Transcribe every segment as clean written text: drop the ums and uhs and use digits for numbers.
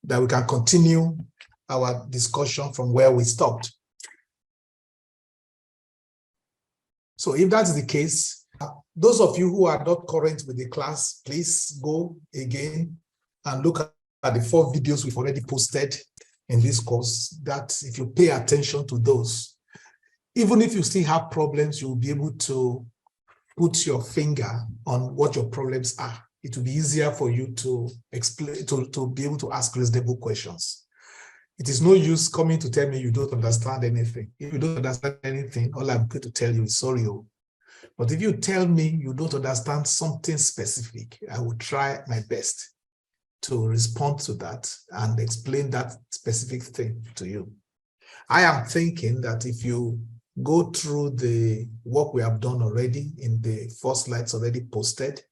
that we can continue our discussion from where we stopped. So if that's the case, those of you who are not current with the class, please go again and look at the 4 videos we've already posted in this course. That if you pay attention to those, even if you still have problems, you'll be able to put your finger on what your problems are. It will be easier for you to explain, to be able to ask reasonable questions. It is no use coming to tell me you don't understand anything. If you don't understand anything, all I'm going to tell you is sorry. But if you tell me you don't understand something specific, I will try my best to respond to that and explain that specific thing to you. I am thinking that if you go through the work we have done already in the 4 slides already posted,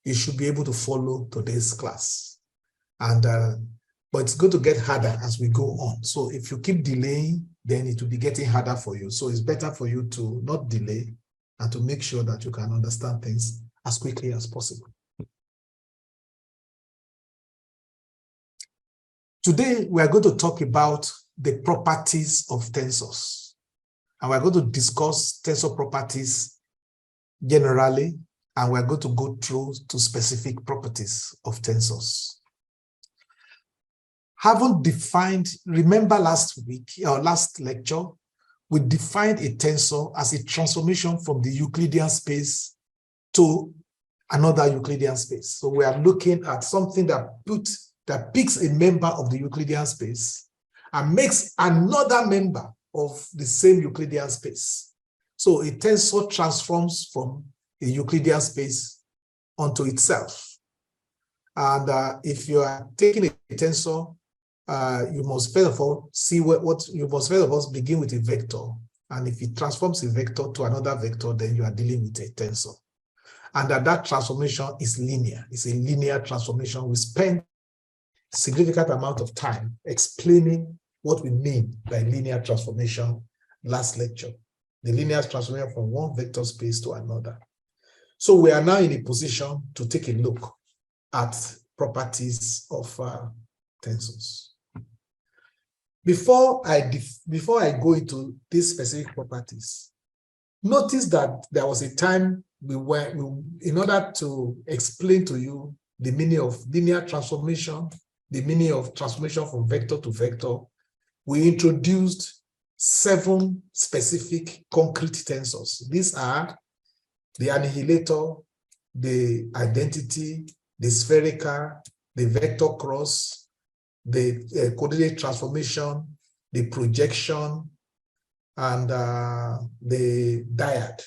you should be able to follow today's class. But it's going to get harder as we go on. So if you keep delaying, then it will be getting harder for you. So it's better for you to not delay and to make sure that you can understand things as quickly as possible. Today, we are going to talk about the properties of tensors. And we're going to discuss tensor properties generally, and we're going to go through to specific properties of tensors. Haven't defined, remember last week, or last lecture, we defined a tensor as a transformation from the Euclidean space to another Euclidean space. So we are looking at something that picks a member of the Euclidean space and makes another member of the same Euclidean space. So a tensor transforms from a Euclidean space onto itself. And if you are taking a tensor, you must first of all see you must first of all begin with a vector. And if it transforms a vector to another vector, then you are dealing with a tensor. And that transformation is linear. It's a linear transformation. We spend a significant amount of time explaining what we mean by linear transformation last lecture. The linear transformation from one vector space to another. So we are now in a position to take a look at properties of tensors. Before I go into these specific properties, notice that there was a time in order to explain to you the meaning of linear transformation, the meaning of transformation from vector to vector, we introduced 7 specific concrete tensors. These are the annihilator, the identity, the spherical, the vector cross, the coordinate transformation, the projection, and the dyad.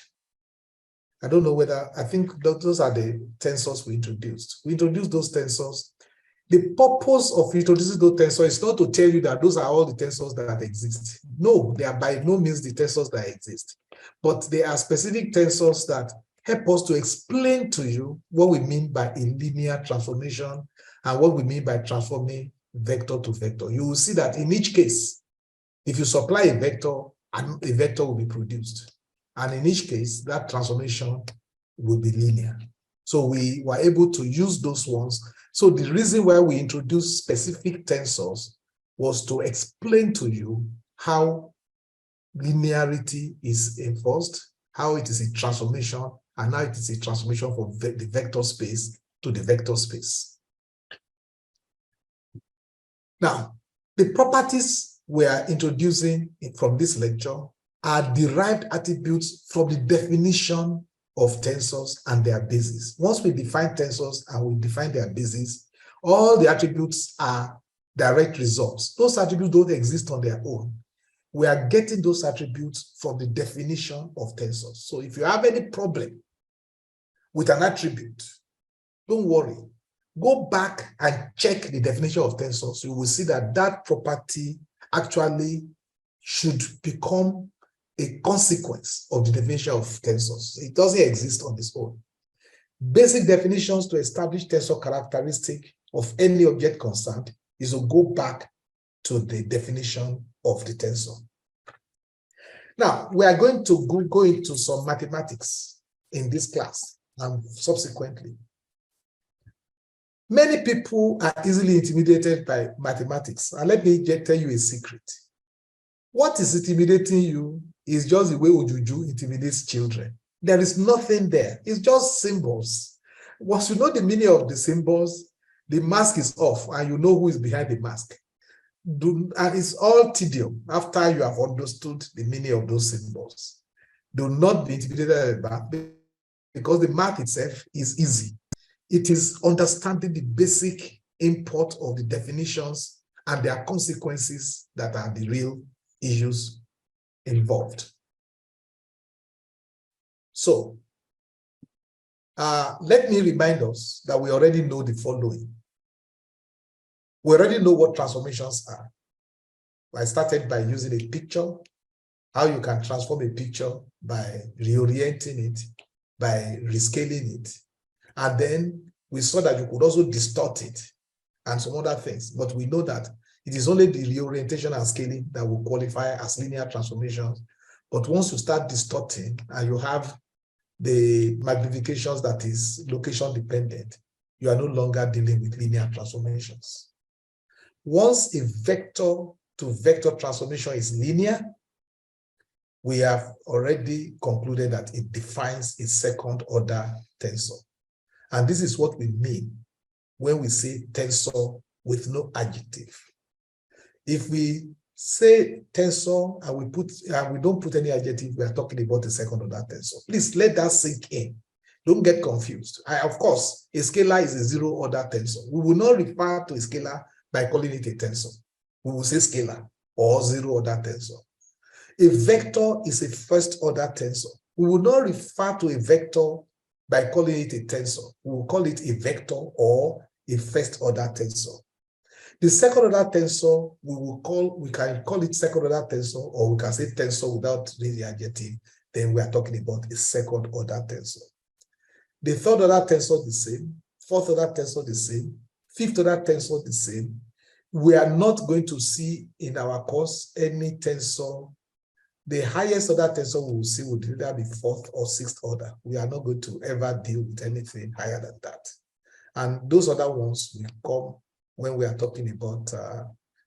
I don't know whether, I think those are the tensors we introduced. We introduced those tensors. The purpose of introducing those tensors is not to tell you that those are all the tensors that exist. No, they are by no means the tensors that exist. But they are specific tensors that help us to explain to you what we mean by a linear transformation and what we mean by transforming vector to vector. You will see that in each case, if you supply a vector will be produced. And in each case, that transformation will be linear. So we were able to use those ones. So the reason why we introduced specific tensors was to explain to you how linearity is enforced, how it is a transformation, and how it is a transformation from the vector space to the vector space. Now, the properties we are introducing from this lecture are derived attributes from the definition of tensors and their bases. Once we define tensors and we define their bases, all the attributes are direct results. Those attributes don't exist on their own. We are getting those attributes from the definition of tensors. So if you have any problem with an attribute, don't worry. Go back and check the definition of tensors. You will see that that property actually should become a consequence of the definition of tensors. It doesn't exist on its own. Basic definitions to establish tensor characteristic of any object concerned is to go back to the definition of the tensor. Now, we are going to go into some mathematics in this class and subsequently. Many people are easily intimidated by mathematics. And let me just tell you a secret. What is intimidating you is just the way Ojuju intimidates children. There is nothing there. It's just symbols. Once you know the meaning of the symbols, the mask is off and you know who is behind the mask. And it's all tedium after you have understood the meaning of those symbols. Do not be intimidated by math because the math itself is easy. It is understanding the basic import of the definitions and their consequences that are the real issues involved. So, let me remind us that we already know the following. We already know what transformations are. I started by using a picture, how you can transform a picture by reorienting it, by rescaling it. And then we saw that you could also distort it and some other things. But we know that it is only the reorientation and scaling that will qualify as linear transformations. But once you start distorting and you have the magnifications that is location dependent, you are no longer dealing with linear transformations. Once a vector to vector transformation is linear, we have already concluded that it defines a second order tensor. And this is what we mean when we say tensor with no adjective. If we say tensor and we don't put any adjective, we are talking about a second order tensor. Please let that sink in. Don't get confused. Of course, a scalar is a zero order tensor. We will not refer to a scalar by calling it a tensor. We will say scalar or zero order tensor. A vector is a first order tensor. We will not refer to a vector by calling it a tensor. We will call it a vector or a first order tensor. The second order tensor, we can call it second order tensor, or we can say tensor without the adjective. Then we are talking about a second order tensor. The third order tensor the same, fourth order tensor the same, fifth order tensor the same. We are not going to see in our course any tensor. The highest order tensor we will see would either be fourth or sixth order. We are not going to ever deal with anything higher than that. And those other ones will come when we are talking about,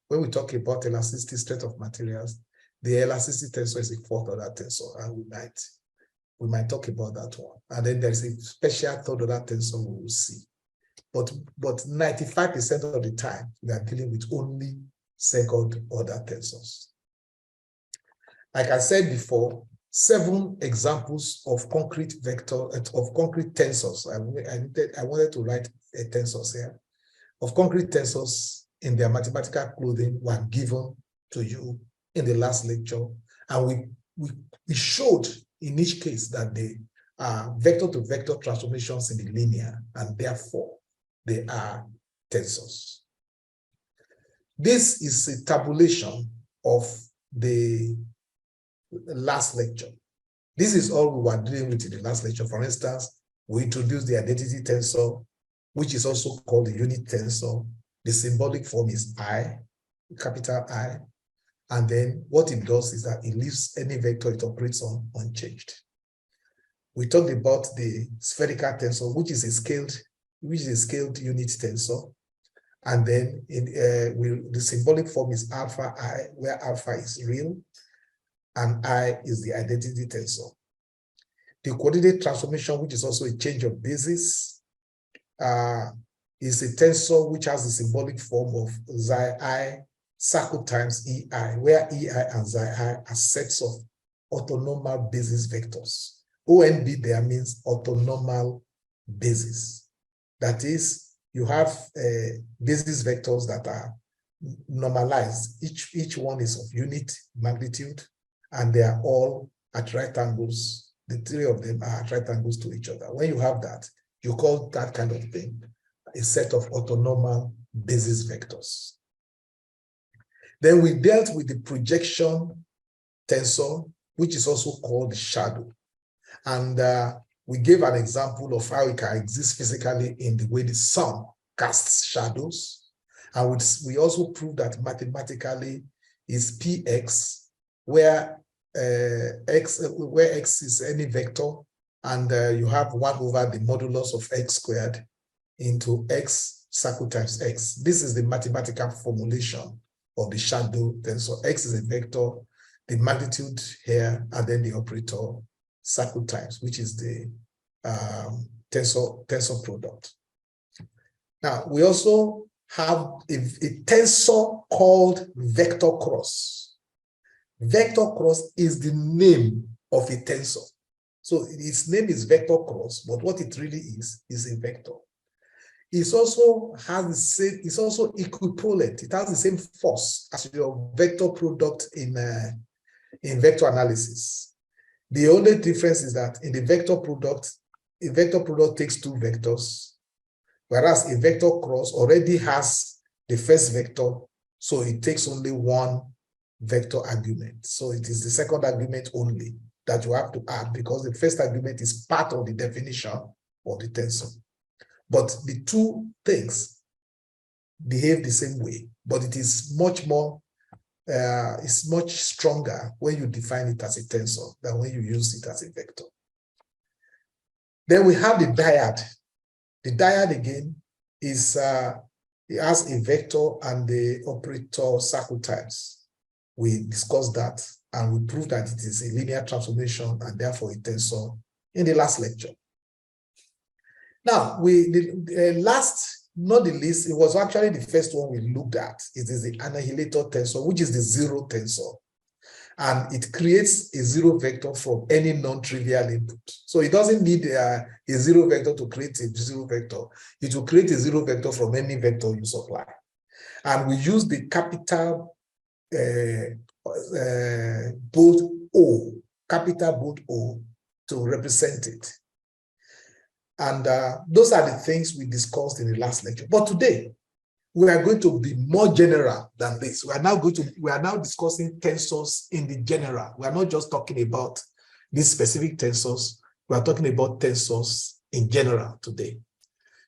when we talk about elasticity, strength of materials. The elasticity tensor is a fourth order tensor, and we might talk about that one. And then there's a special third order tensor we will see. But 95% of the time, we are dealing with only second order tensors. Like I said before, 7 examples of concrete tensors. I wanted to write a tensors here. Of concrete tensors in their mathematical clothing were given to you in the last lecture. And we showed in each case that they are vector-to-vector transformations in the linear, and therefore they are tensors. This is a tabulation of the last lecture. This is all we were dealing with in the last lecture. For instance, we introduced the identity tensor, which is also called the unit tensor. The symbolic form is I, capital I. And then what it does is that it leaves any vector it operates on unchanged. We talked about the spherical tensor, which is a scaled unit tensor. And then the symbolic form is alpha I, where alpha is real, and I is the identity tensor. The coordinate transformation, which is also a change of basis, is a tensor which has the symbolic form of xi I circle times ei, where ei and xi I are sets of orthonormal basis vectors. ONB there means orthonormal basis. That is, you have basis vectors that are normalized. Each one is of unit magnitude, and they are all at right angles. The 3 of them are at right angles to each other. When you have that, you call that kind of thing a set of orthonormal basis vectors. Then we dealt with the projection tensor, which is also called the shadow. And we gave an example of how it can exist physically in the way the sun casts shadows. And we also proved that mathematically is Px, where x is any vector, and you have 1 over the modulus of x squared into x circle times x. This is the mathematical formulation of the shadow tensor. X is a vector, the magnitude here, and then the operator circle times, which is the tensor product. Now, we also have a tensor called vector cross. Vector cross is the name of a tensor. So its name is vector cross, but what it really is a vector. It also has the same, it's also equivalent. It has the same force as your vector product in vector analysis. The only difference is that in the vector product, a vector product takes two vectors, whereas a vector cross already has the first vector, so it takes only one vector argument. So it is the second argument only that you have to add, because the first argument is part of the definition of the tensor. But the two things behave the same way, but it is much more, it's much stronger when you define it as a tensor than when you use it as a vector. Then we have the dyad. The dyad again is, it has a vector and the operator circle times. We discussed that and we proved that it is a linear transformation and therefore a tensor in the last lecture. Now, last, not the least, it was actually the first one we looked at. It is the annihilator tensor, which is the zero tensor. And it creates a zero vector from any non-trivial input. So it doesn't need a zero vector to create a zero vector. It will create a zero vector from any vector you supply. And we use the capital bold O, capital bold O, to represent it. And those are the things we discussed in the last lecture. But today, we are going to be more general than this. We are now discussing tensors in the general. We are not just talking about these specific tensors. We are talking about tensors in general today.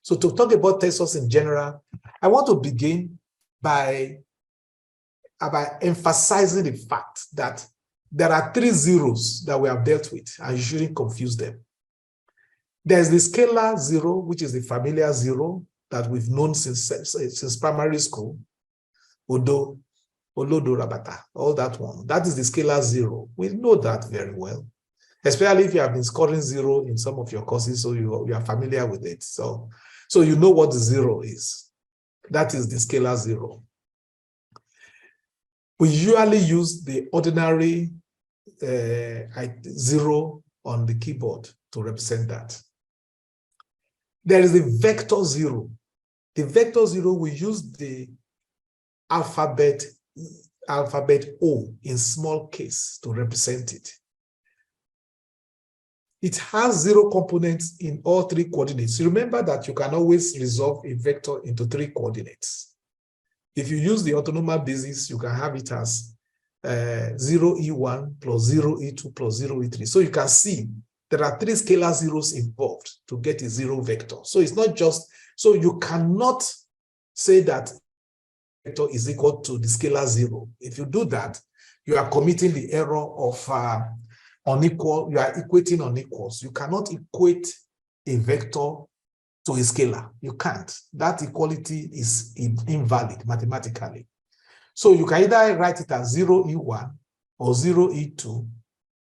So to talk about tensors in general, I want to begin by emphasizing the fact that there are three zeros that we have dealt with, and you shouldn't confuse them. There's the scalar zero, which is the familiar zero that we've known since primary school. Odo, Olodo, Rabata, all that one. That is the scalar zero. We know that very well, especially if you have been scoring zero in some of your courses, so you are familiar with it. So you know what the zero is. That is the scalar zero. We usually use the ordinary zero on the keyboard to represent that. There is the vector zero. The vector zero, we use the alphabet O in small case to represent it. It has zero components in all three coordinates. Remember that you can always resolve a vector into three coordinates. If you use the orthonormal basis, you can have it as 0e1 plus 0e2 plus 0e3. So you can see there are three scalar zeros involved to get a zero vector. So it's not just, so you cannot say that vector is equal to the scalar zero. If you do that, you are committing the error of unequal, you are equating unequals. You cannot equate a vector to a scalar. You can't. That equality is invalid mathematically. So you can either write it as 0e1 or 0e2,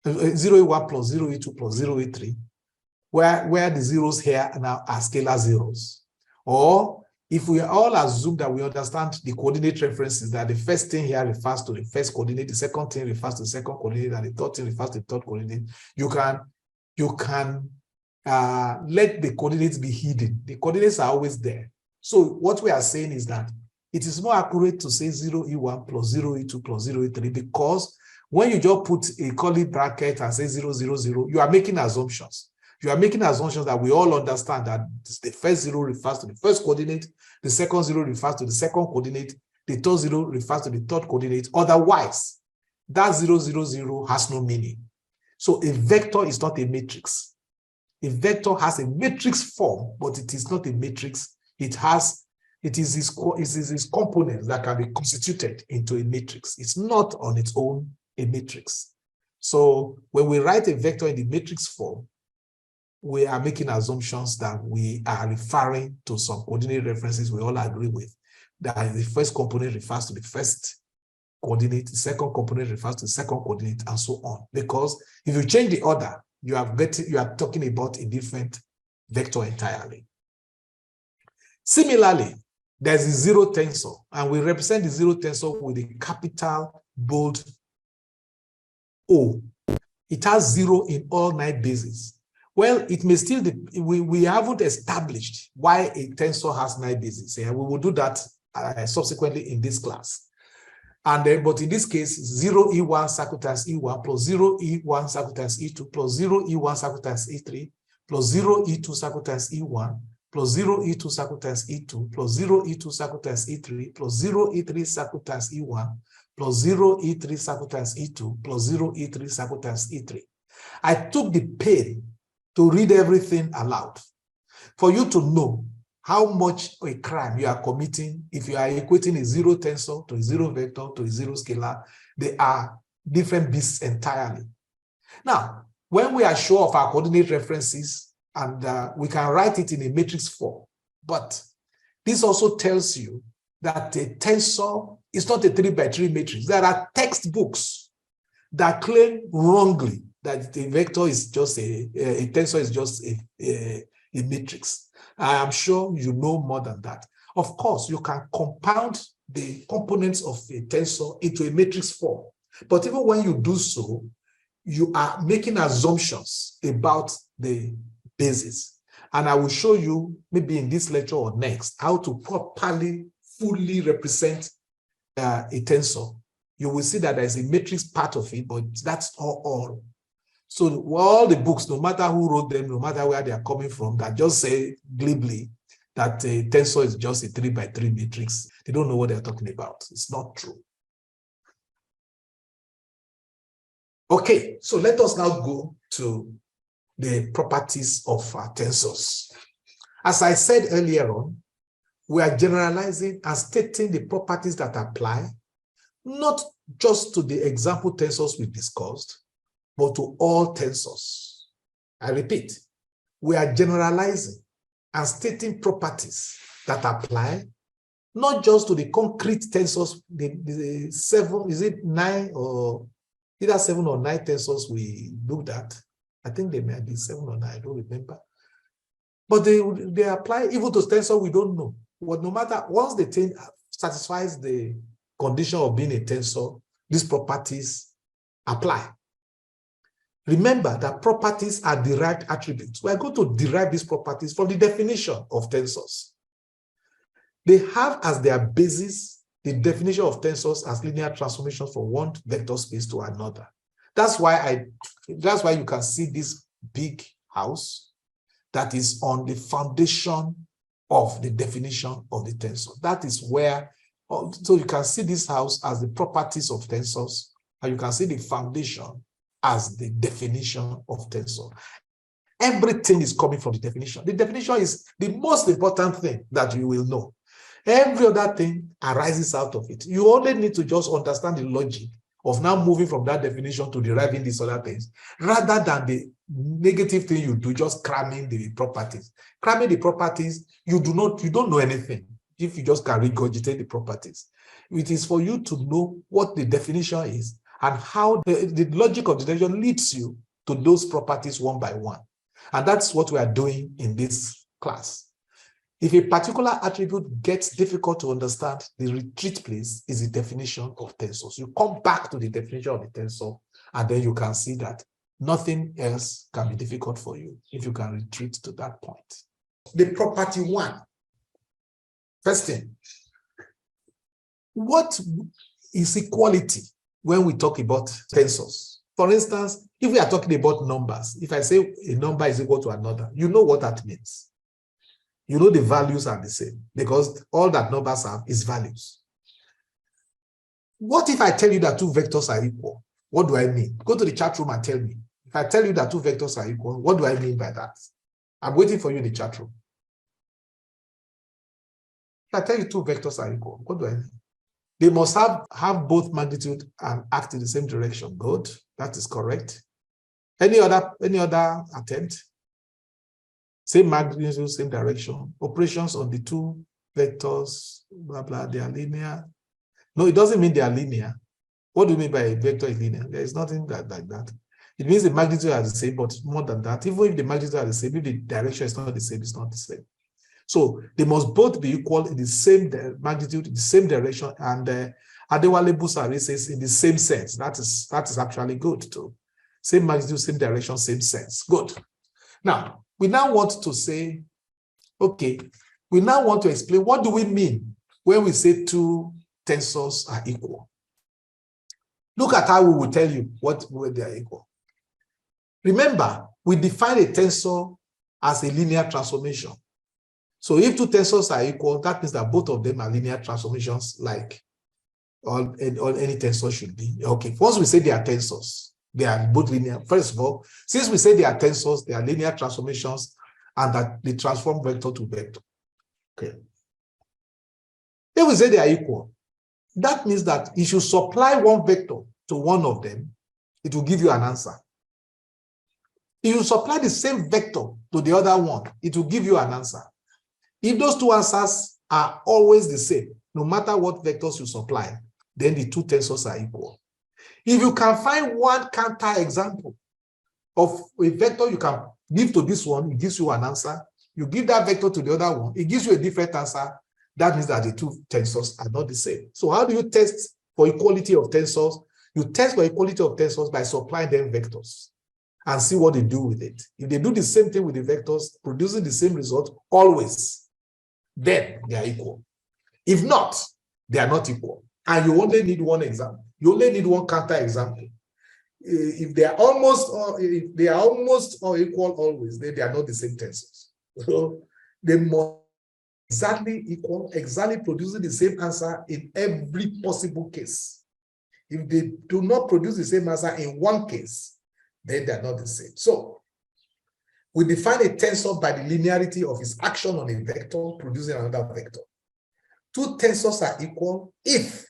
0e1 plus 0e2 plus 0e3, where the zeros here now are scalar zeros. Or if we all assume that we understand the coordinate references, that the first thing here refers to the first coordinate, the second thing refers to the second coordinate, and the third thing refers to the third coordinate, you can let the coordinates be hidden. The coordinates are always there. So what we are saying is that it is more accurate to say 0e1 plus 0e2 plus 0e3, because when you just put a curly bracket and say 0, 0, 0, you are making assumptions. You are making assumptions that we all understand that the first zero refers to the first coordinate, the second zero refers to the second coordinate, the third zero refers to the third coordinate. Otherwise, that 0, 0, 0 has no meaning. So a vector is not a matrix. A vector has a matrix form, but it is not a matrix. It is its components that can be constituted into a matrix. It's not on its own a matrix. So when we write a vector in the matrix form, we are making assumptions that we are referring to some coordinate references we all agree with. That the first component refers to the first coordinate, the second component refers to the second coordinate, and so on. Because if you change the order, you are talking about a different vector entirely. Similarly, there's a zero tensor, and we represent the zero tensor with a capital bold O. It has 0 in all 9 bases. Well, it may still, we haven't established why a tensor has 9 bases. Yeah, we will do that subsequently in this class. And then, but in this case, 0 E1 circle times E1 plus 0 E1 circle times E2 plus 0 E1 circle times E3 plus 0 E2 circle times E1 plus 0 E2 circle times E2 plus 0 E2 circle times E3 plus 0 E3 circle times E1 plus 0 E3 circle times E2 plus 0 E3 circle times E3. I took the pain to read everything aloud for you to know how much a crime you are committing if you are equating a zero tensor to a zero vector to a zero scalar. They are different beasts entirely. Now, when we are sure of our coordinate references, and we can write it in a matrix form, but this also tells you that a tensor is not a 3x3 matrix. There are textbooks that claim wrongly that the vector is just a tensor is just a matrix. I am sure you know more than that. Of course, you can compound the components of a tensor into a matrix form. But even when you do so, you are making assumptions about the basis. And I will show you, maybe in this lecture or next, how to properly, fully represent a tensor. You will see that there's a matrix part of it, but that's not all. So all the books, no matter who wrote them, no matter where they are coming from, that just say glibly that a tensor is just a 3x3 matrix. They don't know what they're talking about. It's not true. Okay, so let us now go to the properties of tensors. As I said earlier on, we are generalizing and stating the properties that apply, not just to the example tensors we discussed, but to all tensors. I repeat, we are generalizing and stating properties that apply, not just to the concrete tensors, the 7, is it 9 or either 7 or 9 tensors we looked at. I think they may be 7 or 9, I don't remember. But they apply even to tensor we don't know. But no matter, once the thing satisfies the condition of being a tensor, these properties apply. Remember that properties are derived attributes. We are going to derive these properties from the definition of tensors. They have as their basis the definition of tensors as linear transformations from one vector space to another. That's why you can see this big house that is on the foundation of the definition of the tensor. That is where, so you can see this house as the properties of tensors, and you can see the foundation as the definition of tensor. Everything is coming from the definition. The definition is the most important thing that you will know. Every other thing arises out of it. You only need to just understand the logic of now moving from that definition to deriving these other things, rather than the negative thing you do, just cramming the properties. Cramming the properties, you don't know anything if you just can regurgitate the properties. It is for you to know what the definition is and how the logic of the definition leads you to those properties one by one. And that's what we are doing in this class. If a particular attribute gets difficult to understand, the retreat place is the definition of tensors. You come back to the definition of the tensor, and then you can see that nothing else can be difficult for you if you can retreat to that point. The property 1. First thing, what is equality when we talk about tensors? For instance, if we are talking about numbers, if I say a number is equal to another, you know what that means. You know the values are the same because all that numbers have is values. What if I tell you that 2 vectors are equal? What do I mean? Go to the chat room and tell me. If I tell you that 2 vectors are equal, what do I mean by that? I'm waiting for you in the chat room. If I tell you 2 vectors are equal, what do I mean? They must have both magnitude and act in the same direction. Good, that is correct. Any other attempt? Same magnitude, same direction. Operations on the two vectors, blah, blah, they are linear. No, it doesn't mean they are linear. What do you mean by a vector is linear? There is nothing like that. It means the magnitude are the same, but more than that, even if the magnitude are the same, if the direction is not the same, it's not the same. So they must both be equal in the same magnitude, the same direction, and Adewale Busari says in the same sense. That is actually good too. Same magnitude, same direction, same sense. Good. Now, we now want to say, okay, we now want to explain what do we mean when we say two tensors are equal. Look at how we will tell you what they are equal. Remember, we define a tensor as a linear transformation. So if two tensors are equal, that means that both of them are linear transformations like all any tensor should be. Okay, once we say they are tensors, they are both linear. First of all, since we say they are tensors, they are linear transformations and that they transform vector to vector. Okay. If we say they are equal, that means that if you supply one vector to one of them, it will give you an answer. If you supply the same vector to the other one, it will give you an answer. If those two answers are always the same, no matter what vectors you supply, then the two tensors are equal. If you can find one counter example of a vector you can give to this one, it gives you an answer. You give that vector to the other one, it gives you a different answer. That means that the two tensors are not the same. So how do you test for equality of tensors? You test for equality of tensors by supplying them vectors and see what they do with it. If they do the same thing with the vectors, producing the same result always, then they are equal. If not, they are not equal. And you only need one example. You only need one counter example. If they are almost or equal always, then they are not the same tensors. So they must exactly equal, exactly producing the same answer in every possible case. If they do not produce the same answer in one case, then they are not the same. So we define a tensor by the linearity of its action on a vector producing another vector. Two tensors are equal if,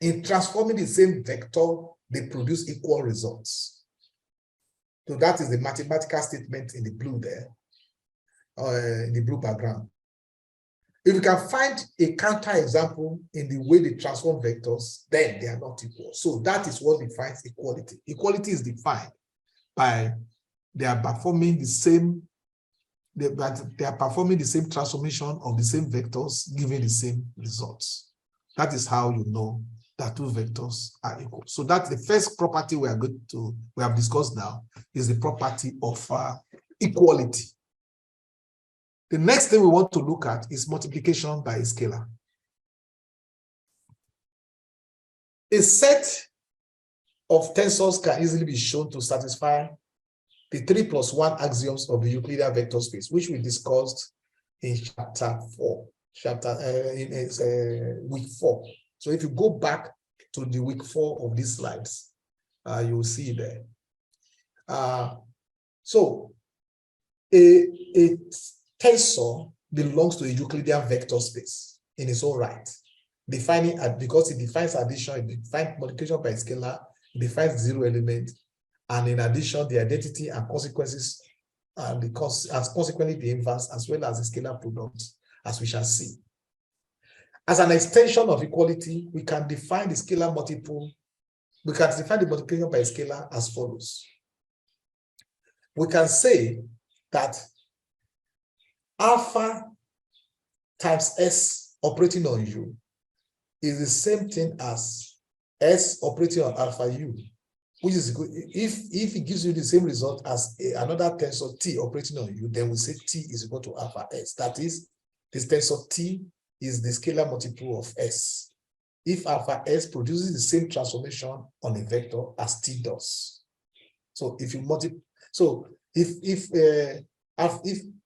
in transforming the same vector, they produce equal results. So that is the mathematical statement in the blue there, in the blue background. If you can find a counter example in the way they transform vectors, then they are not equal. So that is what defines equality. Equality is defined by they are performing the same transformation of the same vectors, giving the same results. That is how you know that two vectors are equal. So that's the first property we have discussed now, is the property of equality. The next thing we want to look at is multiplication by a scalar. A set of tensors can easily be shown to satisfy the 3+1 axioms of the Euclidean vector space, which we discussed in chapter 4, week 4. So if you go back to the week 4 of these slides, you will see there. So a tensor belongs to a Euclidean vector space in its own right, defining because it defines addition, it defines multiplication by a scalar, it defines zero element, and in addition, the identity and consequences, and consequently the inverse, as well as the scalar product, as we shall see. As an extension of equality, we can define the scalar multiple. We can define the multiplication by a scalar as follows. We can say that alpha times S operating on U is the same thing as S operating on alpha U, which is good. If it gives you the same result as another tensor T operating on U, then we say T is equal to alpha S. That is, this tensor T is the scalar multiple of S. If alpha S produces the same transformation on a vector as T does. So if you multiply, so if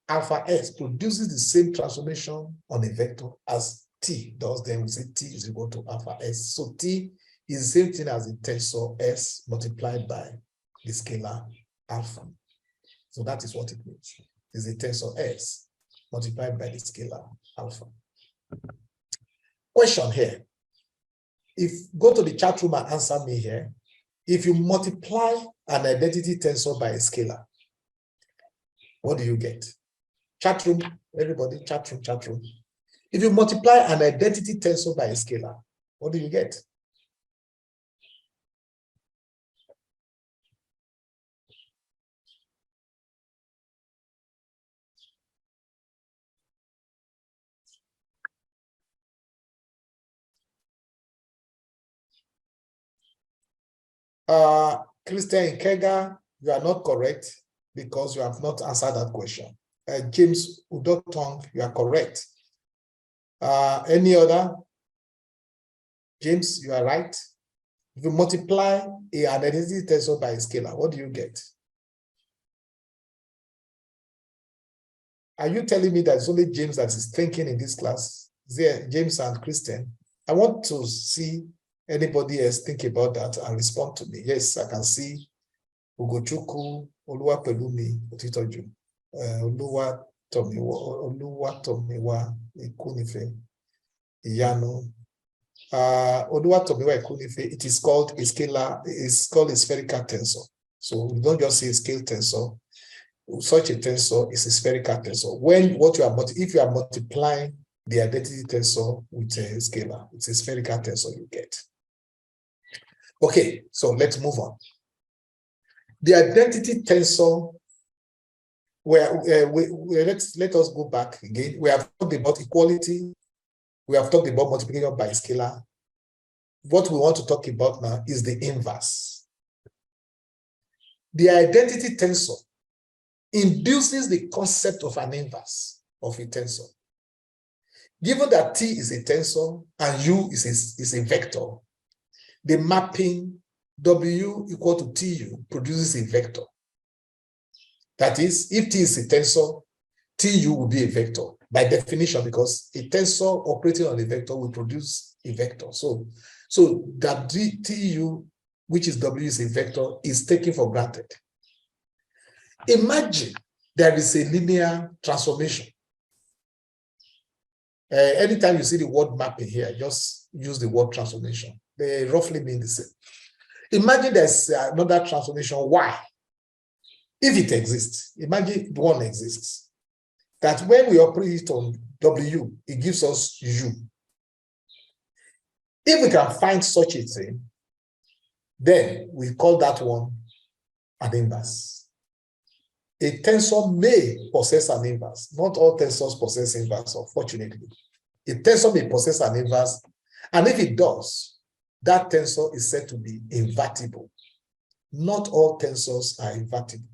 alpha S produces the same transformation on a vector as T does, then we say T is equal to alpha S. So T is the same thing as the tensor S multiplied by the scalar alpha. So that is what it means. It's the tensor S multiplied by the scalar alpha. Question here. Go to the chat room and answer me here. If you multiply an identity tensor by a scalar, what do you get? Chat room, everybody, chat room. If you multiply an identity tensor by a scalar, what do you get? Christian Kega, you are not correct because you have not answered that question. James Udotong, you are correct. Any other? James, you are right. If you multiply an identity tensor by a scalar, what do you get? Are you telling me that it's only James that is thinking in this class? There, James and Christian. I want to see anybody else think about that and respond to me. Yes, I can see Ugochukwu, Oluwapelumi, Otitoju, Oluwatomiwa, Ikunife, Iyano. Oluwatomiwa Ikunife, it is called a scalar, it's called a spherical tensor. So we don't just say a scale tensor. Such a tensor is a spherical tensor. If you are multiplying the identity tensor with a scalar, it's a spherical tensor you get. Okay, so let's move on. The identity tensor, let us go back again. We have talked about equality. We have talked about multiplication by scalar. What we want to talk about now is the inverse. The identity tensor induces the concept of an inverse of a tensor. Given that T is a tensor and U is a vector, the mapping W equal to TU produces a vector. That is, if T is a tensor, TU will be a vector by definition, because a tensor operating on a vector will produce a vector. So that TU, which is W, is a vector, is taken for granted. Imagine there is a linear transformation. Anytime you see the word mapping here, just use the word transformation. They roughly mean the same. Imagine there's another transformation, Y. If it exists, imagine one exists. That when we operate it on W, it gives us U. If we can find such a thing, then we call that one an inverse. A tensor may possess an inverse. Not all tensors possess inverse, unfortunately. A tensor may possess an inverse, and if it does, that tensor is said to be invertible. Not all tensors are invertible.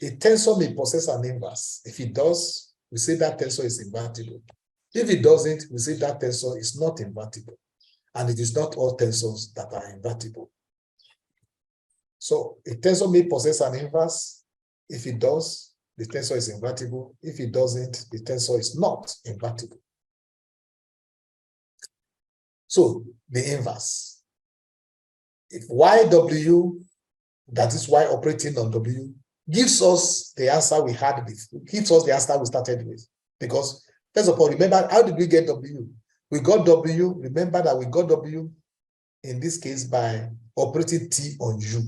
A tensor may possess an inverse. If it does, we say that tensor is invertible. If it doesn't, we say that tensor is not invertible. And it is not all tensors that are invertible. So a tensor may possess an inverse. If it does, the tensor is invertible. If it doesn't, the tensor is not invertible. So the inverse. If YW, that is Y operating on W, gives us the answer we had with, gives us the answer we started with. Because first of all, remember, how did we get W? We got W, remember that we got W in this case by operating T on U.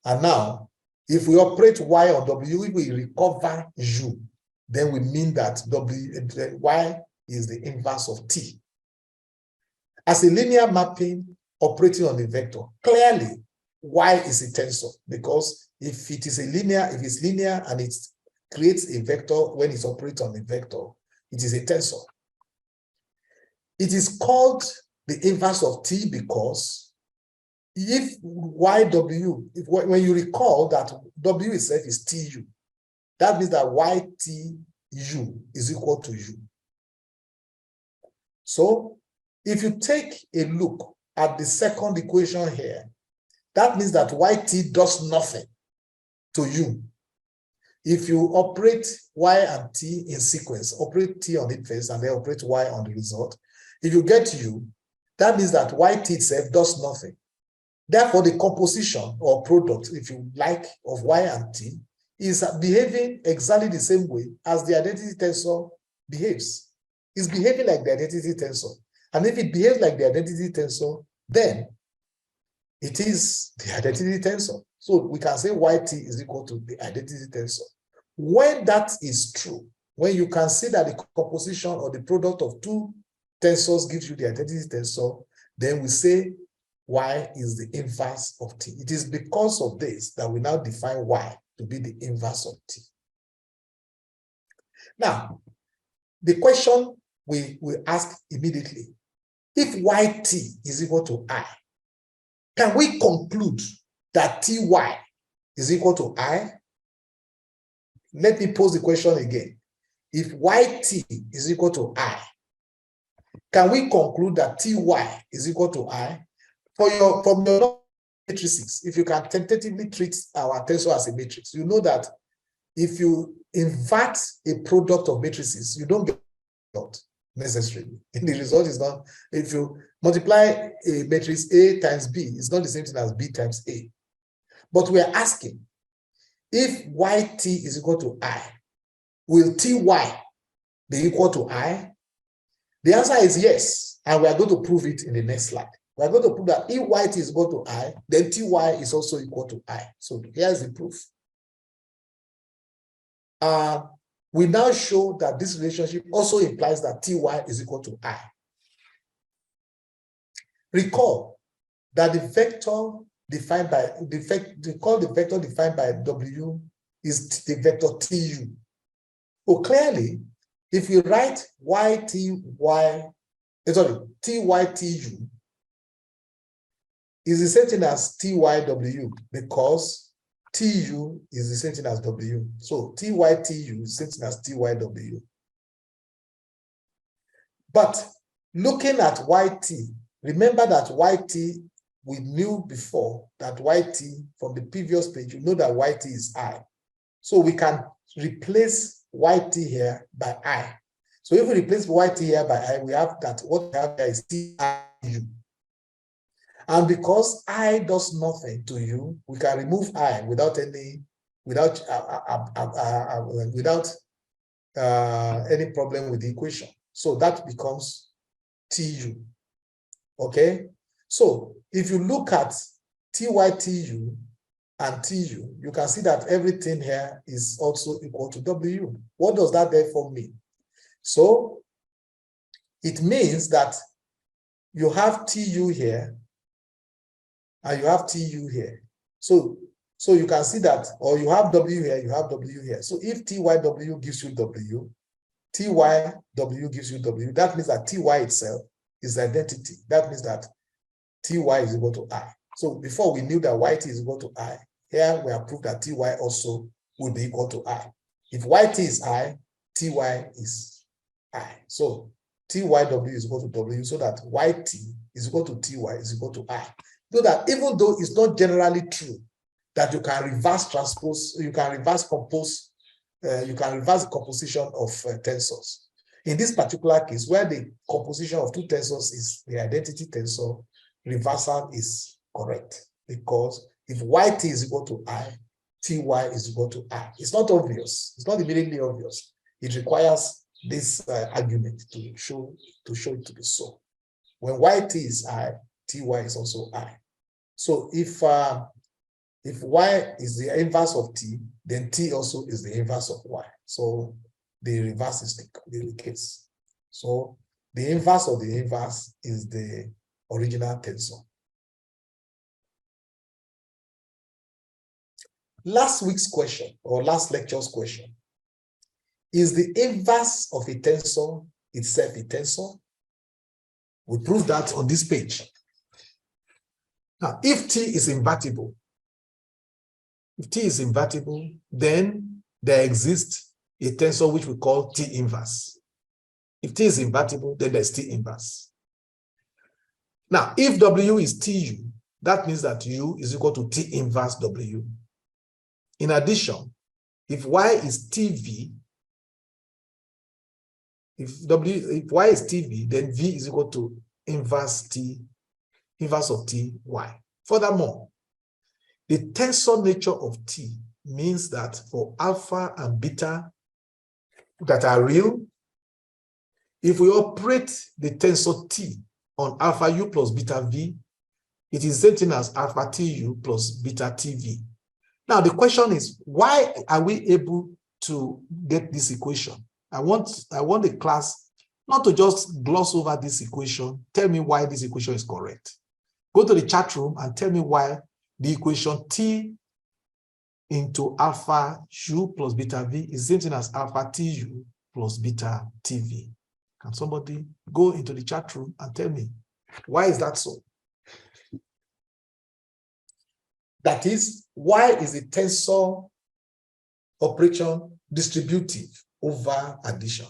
And now, if we operate Y on W, we recover U, then we mean that Y is the inverse of T. As a linear mapping operating on a vector, clearly Y is a tensor, because if it's linear and it creates a vector when it's operating on a vector, it is a tensor. It is called the inverse of T because if YW, when you recall that W itself is TU, that means that YTU is equal to U. So if you take a look at the second equation here, that means that YT does nothing to U. If you operate Y and T in sequence, operate T on it first and then operate Y on the result, if you get U, that means that YT itself does nothing. Therefore, the composition or product, if you like, of Y and T is behaving exactly the same way as the identity tensor behaves. It's behaving like the identity tensor. And if it behaves like the identity tensor, then it is the identity tensor. So we can say YT is equal to the identity tensor. When that is true, when you can see that the composition or the product of two tensors gives you the identity tensor, then we say y is the inverse of t. It is because of this that we now define y to be the inverse of t. Now, the question we ask immediately, if yt is equal to I, can we conclude that ty is equal to I? Let me pose the question again. If yt is equal to I, can we conclude that ty is equal to I? From your matrices, if you can tentatively treat our tensor as a matrix, you know that if you invert a product of matrices, you don't get a result necessarily. And the result is not, if you multiply a matrix A times B, it's not the same thing as B times A. But we are asking, if yt is equal to I, will ty be equal to I? The answer is yes, and we are going to prove it in the next slide. We are going to prove that if yt is equal to I, then ty is also equal to I. So here's the proof. We now show that this relationship also implies that ty is equal to I. Recall that the vector defined by the vector defined by W is the vector tu. So clearly, if you write tytu is the same thing as tyw, because tu is the same thing as w. So tytu is the same thing as tyw. But looking at yt, remember that yt, we knew before that yt from the previous page, you know that yt is I. So we can replace yt here by I. So if we replace yt here by I, we have that what we have here is tiu. And because I does nothing to you, we can remove I without any problem with the equation. So that becomes tu. Okay. So if you look at tytu and tu, you can see that everything here is also equal to w. What does that therefore mean? So it means that you have tu here and you have tu here. So you can see that, or you have w here, you have w here. So if tyw gives you w, tyw gives you w, that means that ty itself is identity. That means that ty is equal to I. So before we knew that yt is equal to I, here we have proved that ty also will be equal to I. If yt is I, ty is I. So tyw is equal to w, so that yt is equal to ty is equal to I. So that even though it's not generally true that you can reverse transpose, you can reverse compose, you can reverse the composition of tensors. In this particular case, where the composition of two tensors is the identity tensor, reversal is correct, because if yt is equal to I, ty is equal to I. It's not obvious. It's not immediately obvious. It requires this argument to show it to be so. When yt is I, ty is also I. So if y is the inverse of t, then t also is the inverse of y. So the reverse is the case. So the inverse of the inverse is the original tensor. Last week's question, or last lecture's question, is the inverse of a tensor itself a tensor? We prove that on this page. Now, if t is invertible, then there exists a tensor which we call t inverse. If t is invertible, then there's t inverse. Now, if w is tu, that means that u is equal to t inverse w. In addition, if y is tv, if y is tv, then v is equal to inverse of ty. Furthermore, the tensor nature of t means that for alpha and beta that are real, if we operate the tensor t on alpha u plus beta v, it is the same thing as alpha tu plus beta tv. Now the question is, why are we able to get this equation. I want the class not to just gloss over this equation. Tell me why this equation is correct. Go to the chat room and tell me why the equation T into alpha U plus beta V is the same thing as alpha TU plus beta TV. Can somebody go into the chat room and tell me why is that so? That is, why is the tensor operation distributive over addition?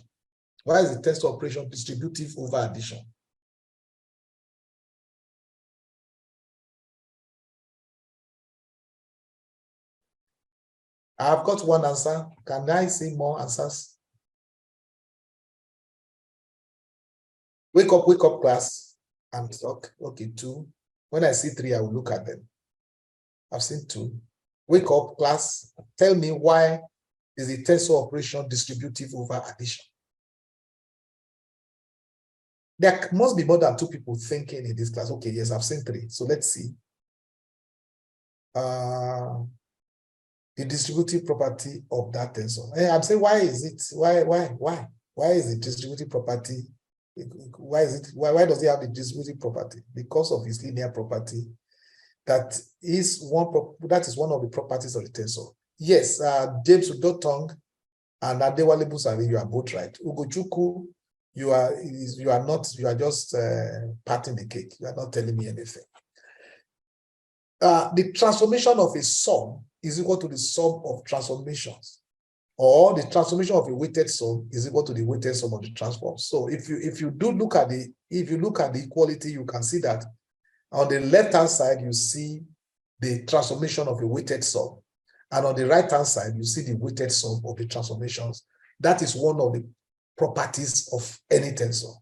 Why is the tensor operation distributive over addition? I've got one answer. Can I see more answers? Wake up, class, and talk. Okay, 2. When I see 3, I will look at them. I've seen 2. Wake up, class. Tell me why is the tensor operation distributive over addition? There must be more than 2 people thinking in this class. Okay, yes, I've seen 3. So let's see. The distributive property of that tensor. I'm saying, why is it? Why is the distributive property? Why is it? Why does it have the distributive property? Because of its linear property. That is one of the properties of the tensor. Yes, James Udotong and Adewale Busari, you are both right. Ugochukwu, you are just patting the cake. You are not telling me anything. The transformation of a sum is equal to the sum of transformations, or the transformation of a weighted sum is equal to the weighted sum of the transforms. So if you look at the equality, you can see that on the left-hand side, you see the transformation of a weighted sum. And on the right-hand side, you see the weighted sum of the transformations. That is one of the properties of any tensor.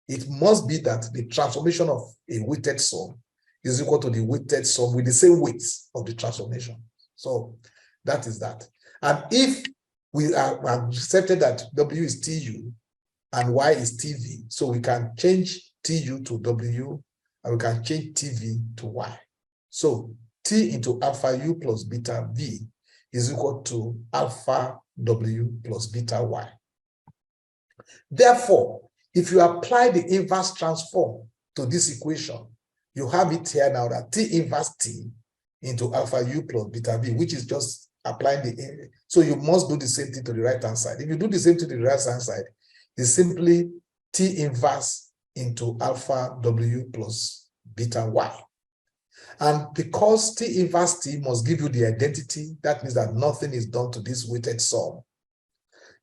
It must be that the transformation of a weighted sum is equal to the weighted sum with the same weights of the transformation. So that is that. And if we are accepted that W is TU and Y is TV, so we can change TU to W and we can change TV to Y. So T into alpha U plus beta V is equal to alpha W plus beta Y. Therefore, if you apply the inverse transform to this equation, you have it here now that T inverse T into alpha U plus beta V, which is just applying the, so you must do the same thing to the right-hand side. If you do the same to the right-hand side, it's simply T inverse into alpha W plus beta Y. And because T inverse T must give you the identity, that means that nothing is done to this weighted sum.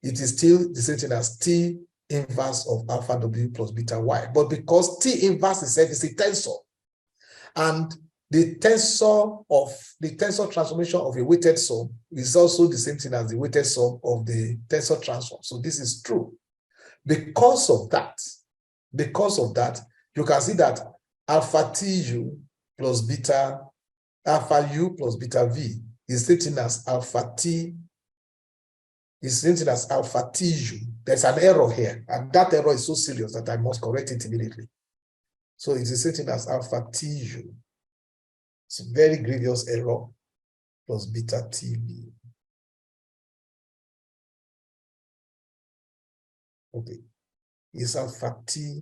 It is still the same thing as T inverse of alpha W plus beta Y. But because T inverse itself is a tensor, and the tensor transformation of a weighted sum is also the same thing as the weighted sum of the tensor transform. So this is true. Because of that, you can see that alpha TU plus beta, alpha U plus beta V is the same thing as alpha T, is the same thing as alpha TU. There's an error here, and that error is so serious that I must correct it immediately. So it's the same thing as alpha TU. It's a very grievous error plus beta TV. Okay. It's alpha TU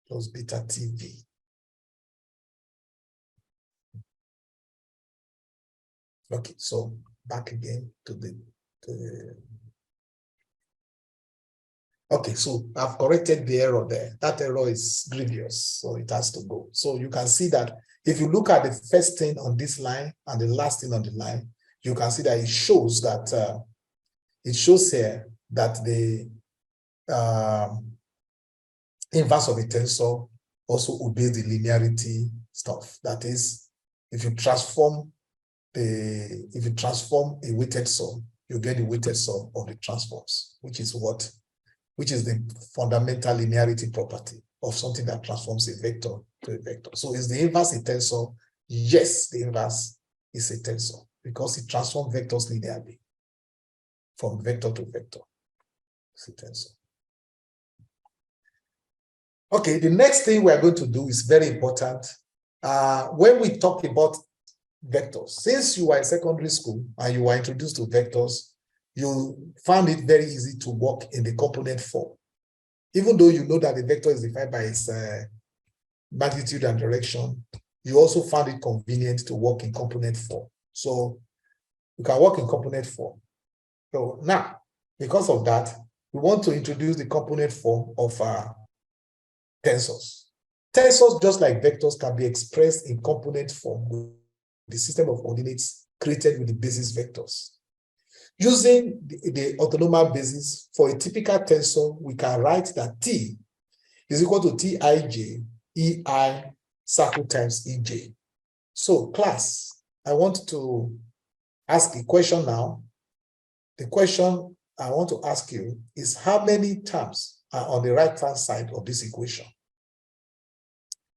plus beta TV. Okay, so back again to the okay, so I've corrected the error there. That error is grievous, so it has to go. So you can see that if you look at the first thing on this line and the last thing on the line, you can see that it shows that here that the inverse of a tensor also obeys the linearity stuff. That is, if you transform a weighted sum, you get the weighted sum of the transforms, which is the fundamental linearity property of something that transforms a vector to a vector. So is the inverse a tensor? Yes, the inverse is a tensor because it transforms vectors linearly from vector to vector. It's a tensor. Okay, the next thing we're going to do is very important. When we talk about vectors, since you were in secondary school and you were introduced to vectors, you found it very easy to work in the component form. Even though you know that the vector is defined by its magnitude and direction, you also found it convenient to work in component form. So you can work in component form. So now, because of that, we want to introduce the component form of tensors. Tensors, just like vectors, can be expressed in component form with the system of coordinates created with the basis vectors. Using the orthonormal basis for a typical tensor, we can write that T is equal to Tij EI circle times EJ. So class, I want to ask a question now. The question I want to ask you is how many terms are on the right-hand side of this equation?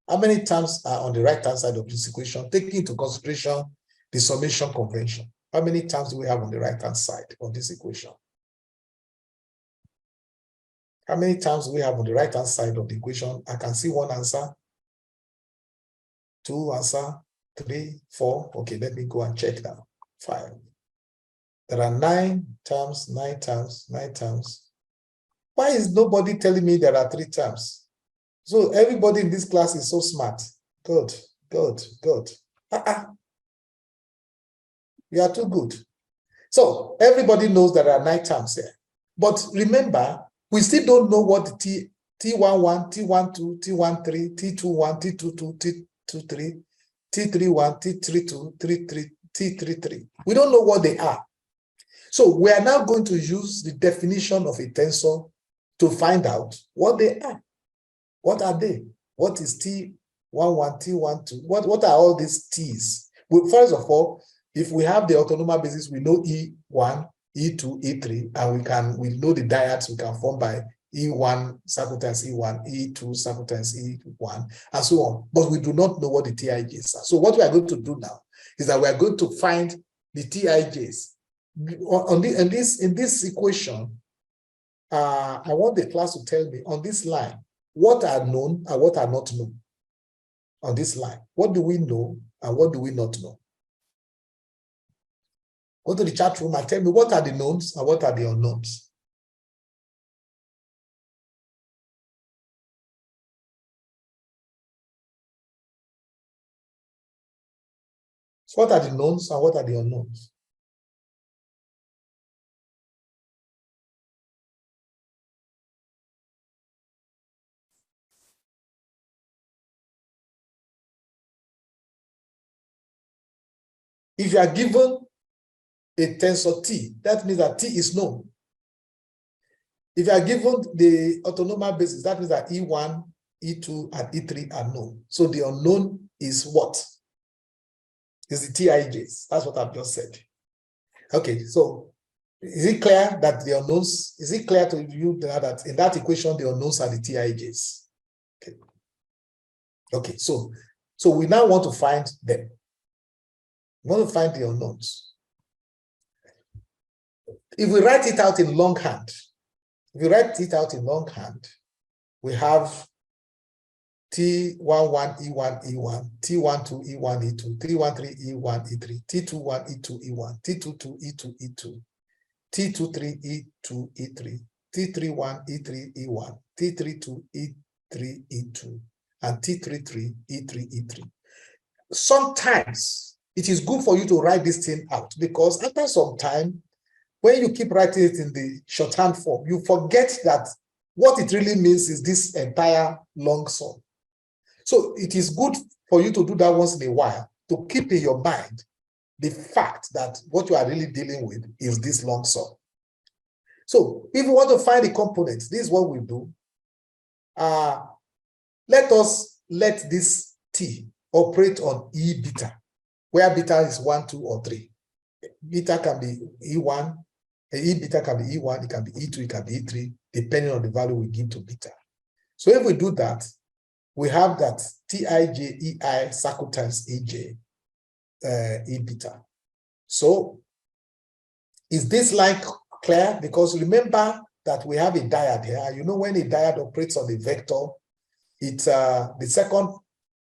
How many terms are on the right-hand side of this equation, taking into consideration the summation convention? How many terms do we have on the right-hand side of this equation? How many terms do we have on the right-hand side of the equation? I can see one answer, two answer, 3, 4. Okay, let me go and check now. 5. There are 9 terms, 9 terms, 9 terms. Why is nobody telling me there are 3 terms? So everybody in this class is so smart. Good, good, good. You are too good. So everybody knows there are 9 terms here. But remember, we still don't know what the T11, T12, T13, T21, T22, T23, T31, T32, T33. We don't know what they are. So we are now going to use the definition of a tensor to find out what they are. What are they? What is T11, T12? What are all these T's? Well, first of all, if we have the orthonormal basis, we know E1, E2, E3, and we know the dyads we can form by E1 circle times E1, E2 circle times E1, and so on. But we do not know what the TIJs are. So what we are going to do now is that we are going to find the TIJs. In this equation, I want the class to tell me on this line, what are known and what are not known on this line. What do we know and what do we not know? Go to the chat room and tell me what are the knowns and what are the unknowns. So what are the knowns and what are the unknowns? If you are given a tensor T, that means that T is known. If you are given the orthonormal basis, that means that E1, E2, and E3 are known. So the unknown is what? Is the TIJs. That's what I've just said. Okay, so is it clear that the unknowns, is it clear to you that in that equation, the unknowns are the TIJs? Okay. Okay, so we now want to find them. We want to find the unknowns. If we write it out in longhand, we have T11 E1 E1, T12 E1 E2, T13 E1 E3, T21 E2 E1, T22 E2 E2, T23 E2 E3, T31 E3 E1, T32 E3 E2, and T33 E3 E3. Sometimes it is good for you to write this thing out because after some time, when you keep writing it in the shorthand form, you forget that what it really means is this entire long sum. So it is good for you to do that once in a while to keep in your mind the fact that what you are really dealing with is this long sum. So if you want to find the components, this is what we do. Let us let this T operate on E beta, where beta is 1, 2, or 3. Beta can be E1, E beta can be E1, it can be E2, it can be E3, depending on the value we give to beta. So if we do that, we have that Tij Ei circle times Ej, E beta. So is this line clear? Because remember that we have a dyad here. You know when a dyad operates on a vector, the second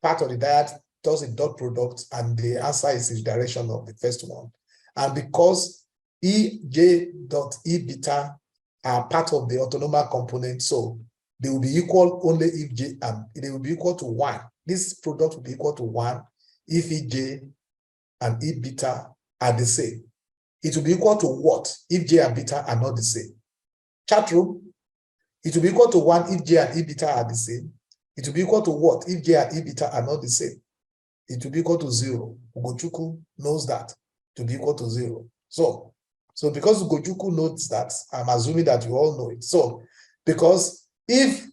part of the diet does a dot product, and the answer is the direction of the first one. And because Ej dot E beta are part of the autonomous component, so they will be equal only if J and they will be equal to 1. This product will be equal to 1 if Ej and E beta are the same. It will be equal to what if J and beta are not the same? Chat room, it will be equal to 1 if J and E beta are the same. It will be equal to what if J and E beta are not the same? It will be equal to 0. Ugochukwu knows that. It will be equal to 0. So because Ugochukwu knows that, I'm assuming that you all know it. So because if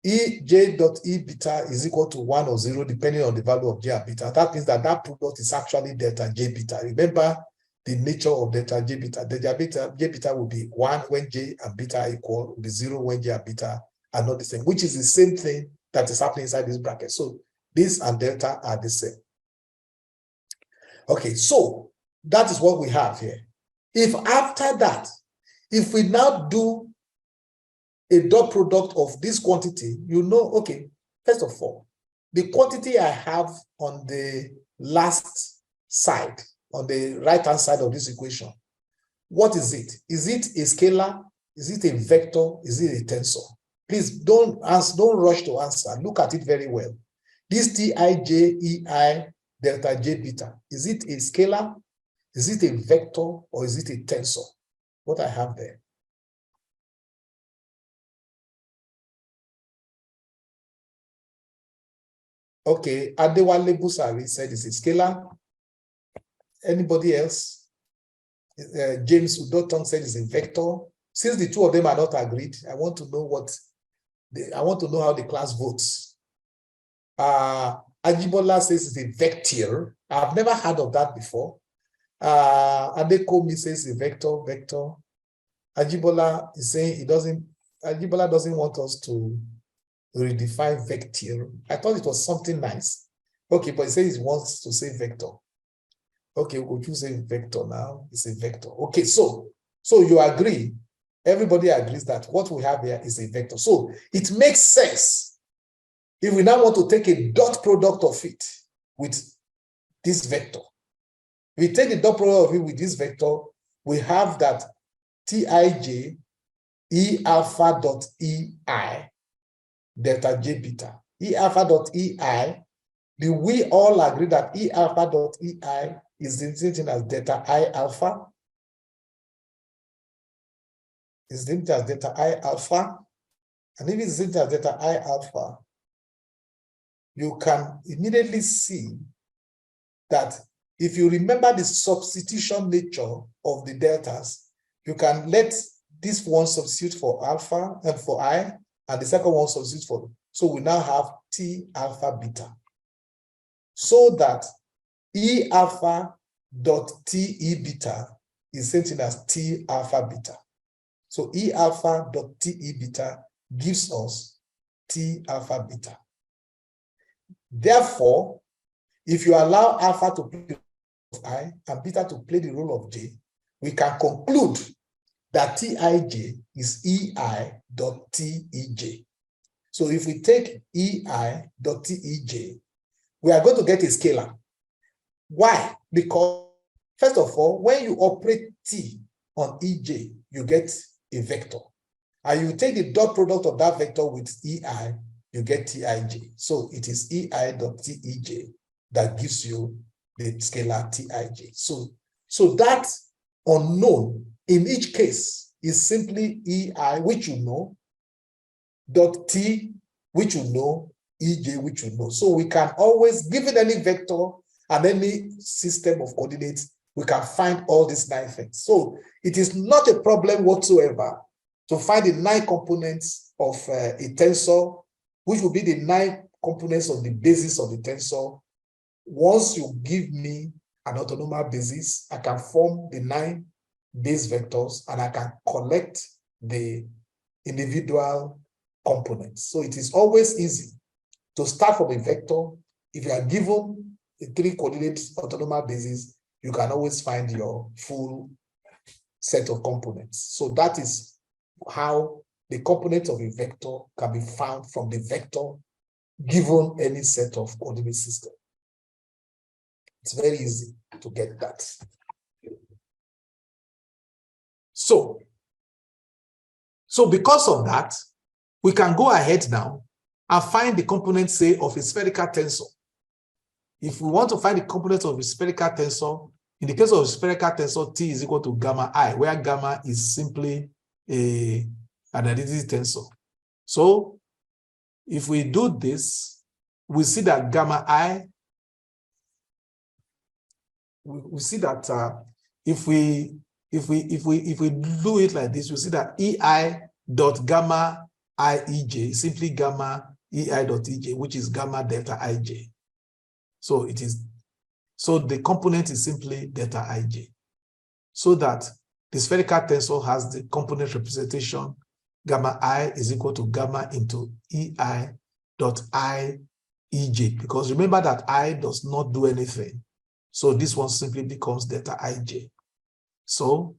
Ej dot E beta is equal to 1 or 0, depending on the value of J and beta, that means that that product is actually delta J beta. Remember the nature of delta J beta. Delta J beta will be 1 when J and beta are equal, will be 0 when J and beta are not the same, which is the same thing that is happening inside this bracket. So this and delta are the same. Okay, so that is what we have here. If after that, if we now do a dot product of this quantity, you know, okay, first of all, the quantity I have on the last side, on the right-hand side of this equation, what is it? Is it a scalar? Is it a vector? Is it a tensor? Please don't rush to answer. Look at it very well. This Tij delta J beta, is it a scalar? Is it a vector or is it a tensor? What I have there. Okay, Adewale Busari said it's a scalar. Anybody else? James Udotong said it's a vector. Since the two of them are not agreed, I want to know how the class votes. Ajibola says it's a vector. I've never heard of that before. Adekomi says a vector. Ajibola is saying Ajibola doesn't want us to redefine vector. I thought it was something nice. Okay, but he says he wants to say vector. Okay, we'll choose a vector now. It's a vector. Okay, so you agree. Everybody agrees that what we have here is a vector. So it makes sense if we now want to take a dot product of it with this vector. If we take the dot product of it with this vector, we have that Tij E alpha dot Ei delta J beta. E alpha dot Ei, do we all agree that E alpha dot Ei is the same thing as delta I alpha? Is the same thing as delta I alpha? And if it's the same thing as delta I alpha, you can immediately see that if you remember the substitution nature of the deltas, you can let this one substitute for alpha and for I, and the second one substitute for. So we now have T alpha beta. So that E alpha dot T E beta is the same thing as T alpha beta. So E alpha dot T E beta gives us T alpha beta. Therefore, if you allow alpha to play the role of I and beta to play the role of J, we can conclude that Tij is Ei dot Tej. So if we take Ei dot Tej, we are going to get a scalar. Why? Because, first of all, when you operate T on Ej, you get a vector. And you take the dot product of that vector with Ei, you get Tij. So it is Ei dot Tej that gives you the scalar Tij. So that unknown in each case is simply Ei, which you know, dot T, which you know, Ej, which you know. So we can always, given any vector and any system of coordinates, we can find all these 9 things. So it is not a problem whatsoever to find the 9 components of a tensor, which will be the 9 components of the basis of the tensor. Once you give me an autonomous basis, I can form the 9 base vectors and I can collect the individual components. So it is always easy to start from a vector. If you are given a 3 coordinate autonomous basis, you can always find your full set of components. So that is how the components of a vector can be found from the vector given any set of coordinate system. It's very easy to get that. So because of that, we can go ahead now and find the component, say, of a spherical tensor. If we want to find the component of a spherical tensor, in the case of a spherical tensor, T is equal to gamma I, where gamma is simply an identity tensor. So if we do this, we see that gamma I, we see that if we do it like this, we see that EI dot gamma IEJ is simply gamma EI dot EJ, which is gamma delta IJ. So the component is simply delta IJ. So that the spherical tensor has the component representation gamma I is equal to gamma into EI dot IEJ, because remember that I does not do anything. So this one simply becomes delta IJ. So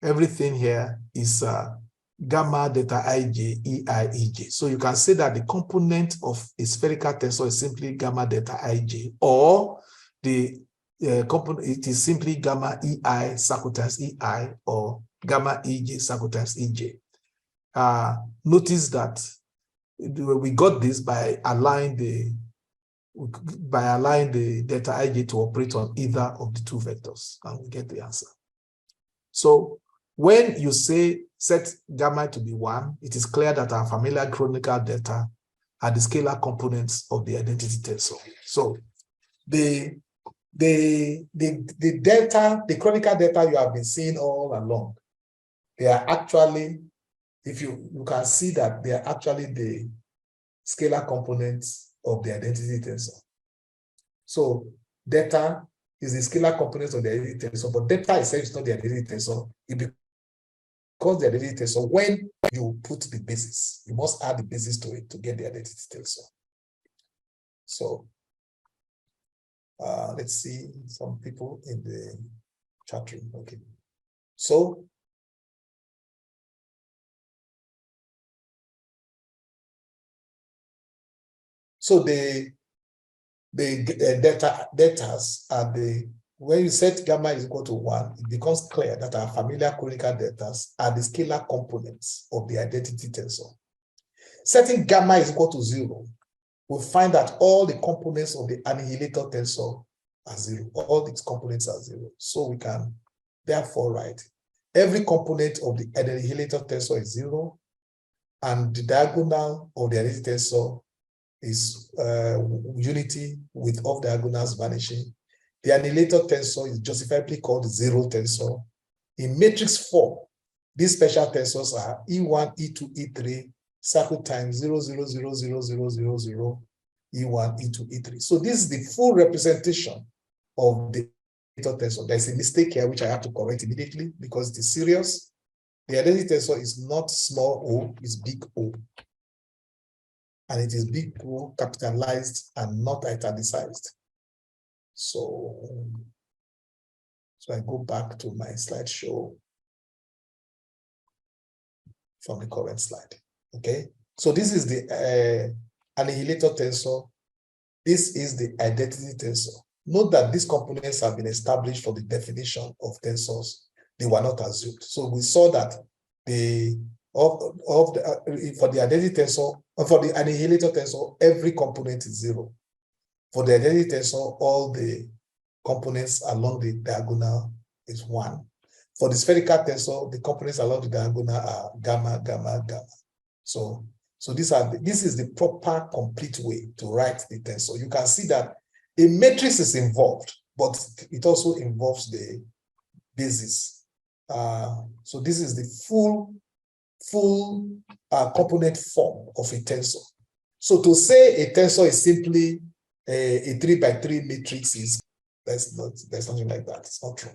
everything here is gamma delta IJ EI EJ. So you can say that the component of a spherical tensor is simply gamma delta IJ, or the component, it is simply gamma EI circle times EI, or gamma EJ circle times EJ. Notice that we got this by allowing the delta IJ to operate on either of the two vectors, and we get the answer. So when you say set gamma to be 1, it is clear that our familiar chronicle delta are the scalar components of the identity tensor. So the delta, the chronicle delta you have been seeing all along, they are actually, if you can see that they are actually the scalar components of the identity tensor. So delta is the scalar components of the identity tensor, but delta itself is not the identity tensor. It becomes the identity tensor when you put the basis. You must add the basis to it to get the identity tensor. So let's see some people in the chat room. Okay. So the deltas are the, when you set gamma is equal to 1, it becomes clear that our familiar chronicle deltas are the scalar components of the identity tensor. Setting gamma is equal to 0, we'll find that all the components of the annihilator tensor are 0. All these components are 0. So we can therefore write every component of the annihilator tensor is 0, and the diagonal of the identity tensor is unity with off diagonals vanishing. The annihilator tensor is justifiably called zero tensor. In matrix form, these special tensors are E1, E2, E3, circle times 0, 0, 0, 0, 0, 0, 0, E1, E2, E3. So this is the full representation of the tensor. There's a mistake here which I have to correct immediately because it is serious. The identity tensor is not small o, it's big O. And it is big O capitalized and not italicized. So I go back to my slideshow from the current slide. Okay, so this is the annihilator tensor. This is the identity tensor. Note that these components have been established for the definition of tensors. They were not assumed. So we saw that for the identity tensor, for the annihilator tensor, every component is 0. For the identity tensor, all the components along the diagonal is 1. For the spherical tensor, the components along the diagonal are gamma, gamma, gamma. So this is the proper, complete way to write the tensor. You can see that a matrix is involved, but it also involves the basis. So this is the full component form of a tensor. So to say a tensor is simply a 3 by 3 matrix there's nothing like that. It's not true.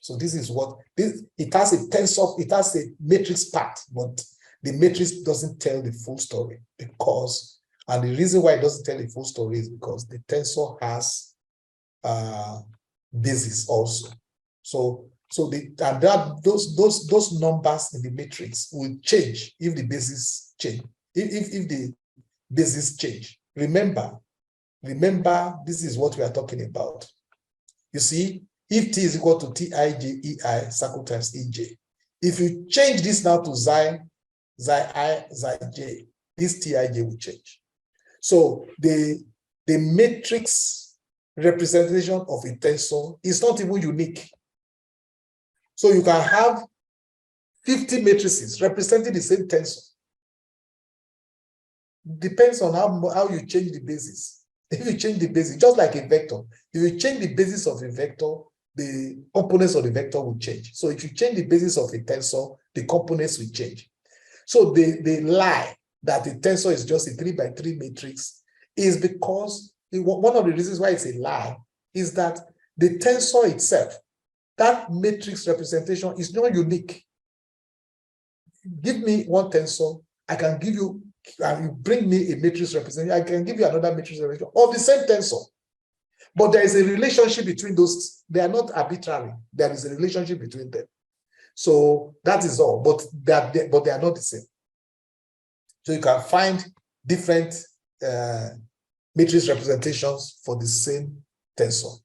So this is what it has a tensor, it has a matrix part, but the matrix doesn't tell the full story because, and the reason why it doesn't tell the full story is because the tensor has basis also. So those numbers in the matrix will change if the basis change. If the basis change, remember, this is what we are talking about. You see, if T is equal to Tij Ei circle times Ej, if you change this now to xi I, xi j, this Tij will change. So the matrix representation of a tensor is not even unique. So you can have 50 matrices representing the same tensor. Depends on how you change the basis. If you change the basis, just like a vector, if you change the basis of a vector, the components of the vector will change. So if you change the basis of a tensor, the components will change. So the lie that the tensor is just a 3x3 matrix is because one of the reasons why it's a lie is that the tensor itself, that matrix representation, is not unique. Give me one tensor, I can give you, and you bring me a matrix representation, I can give you another matrix representation of the same tensor. But there is a relationship between those. They are not arbitrary. There is a relationship between them. So that is all, but they are not the same. So you can find different matrix representations for the same tensor.